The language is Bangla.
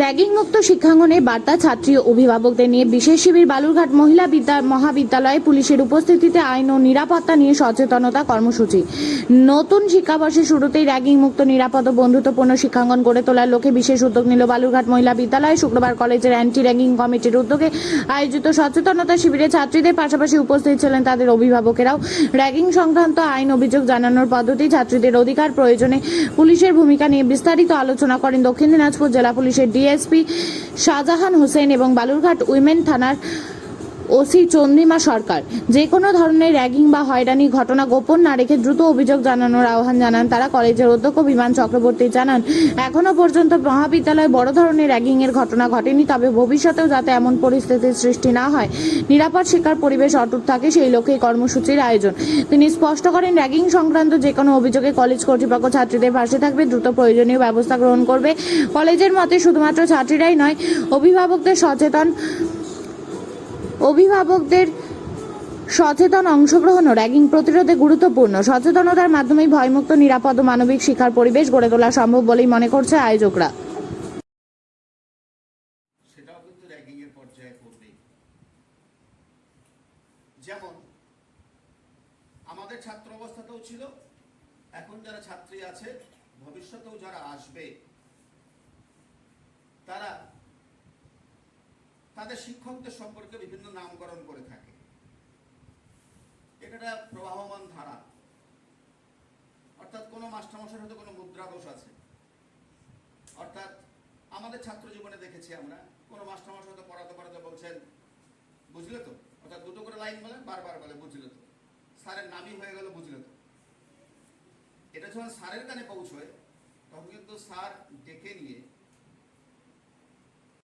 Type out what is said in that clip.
র্যাগিং মুক্ত শিক্ষাঙ্গনে বার্তা ছাত্রী ও অভিভাবকদের নিয়ে বিশেষ শিবির বালুরঘাট মহিলা মহাবিদ্যালয়ে পুলিশের উপস্থিতিতে আইন ও নিরাপত্তা নিয়ে সচেতনতা কর্মসূচি। নতুন শিক্ষাবর্ষের শুরুতেই র্যাগিং মুক্ত নিরাপদ ও বন্ধুত্বপূর্ণ শিক্ষাঙ্গন গড়ে তোলার লক্ষ্যে বিশেষ উদ্যোগ নিল বালুরঘাট মহিলা বিদ্যালয়ে। শুক্রবার কলেজের অ্যান্টি র্যাগিং কমিটির উদ্যোগে আয়োজিত সচেতনতা শিবিরে ছাত্রীদের পাশাপাশি উপস্থিত ছিলেন তাদের অভিভাবকেরাও। র্যাগিং সংক্রান্ত আইন, অভিযোগ জানানোর পদ্ধতি, ছাত্রীদের অধিকার, প্রয়োজনে পুলিশের ভূমিকা নিয়ে বিস্তারিত আলোচনা করেন দক্ষিণ দিনাজপুর জেলা পুলিশের ডিএসপি শাহজাহান হোসেন এবং বালুরঘাট উইমেন থানার ওসি চন্দ্রিমা সরকার। যে কোনো ধরনের র্যাগিং বা হয়রানি ঘটনা গোপন না রেখে দ্রুত অভিযোগ জানানোর আহ্বান জানান তারা। কলেজের অধ্যক্ষ বিমান চক্রবর্তী জানান, এখনো পর্যন্ত মহাবিদ্যালয়ে বড় ধরনের র্যাগিং এর ঘটনা ঘটেনি, তবে ভবিষ্যতেও যাতে এমন পরিস্থিতির সৃষ্টি না হয়, নিরাপদ শিক্ষার পরিবেশ অটুট থাকে, সেই লক্ষ্যে কর্মসূচির আয়োজন। তিনি স্পষ্ট করেন, র্যাগিং সংক্রান্ত যে কোনো অভিযোগে কলেজ কর্তৃপক্ষ ছাত্রীদের পাশে থাকবে, দ্রুত প্রয়োজনীয় ব্যবস্থা গ্রহণ করবে। কলেজের মতে শুধুমাত্র ছাত্রীরাই নয়, অভিভাবকদের সচেতন অংশগ্রহণও র্যাগিং প্রতিরোধে গুরুত্বপূর্ণ। সচেতনতার মাধ্যমেই ভয়মুক্ত, নিরাপদ ও মানবিক শিক্ষার পরিবেশ গড়ে তোলা সম্ভব বলেই মনে করছে আয়োজকরা। সেটাও কিন্তু র্যাগিং এর পর্যায়ে পড়বে। যেমন আমাদের ছাত্র অবস্থাতেও ছিল, এখন যারা ছাত্রী আছে, ভবিষ্যতেও যারা আসবে, তারা তাদের শিক্ষকদের সম্পর্কে বিভিন্ন নামকরণ করে থাকে। এটা প্রবাহমান ধারা, অর্থাৎ কোনো মাস্টারমশাইয়ের হয়তো কোনো মুদ্রা দোষ আছে। অর্থাৎ আমাদের ছাত্র জীবনে দেখেছি আমরা, কোনো মাস্টারমশাই হয়তো পড়াতে পড়াতে বলছেন, বুঝলে তো, অর্থাৎ দুটো করে লাইন বলেন, বারবার বলে বুঝলে তো, স্যারের নামই হয়ে গেল বুঝলে তো। এটা যখন স্যারের কানে পৌঁছয়, তখন কিন্তু স্যার ডেকে নিয়ে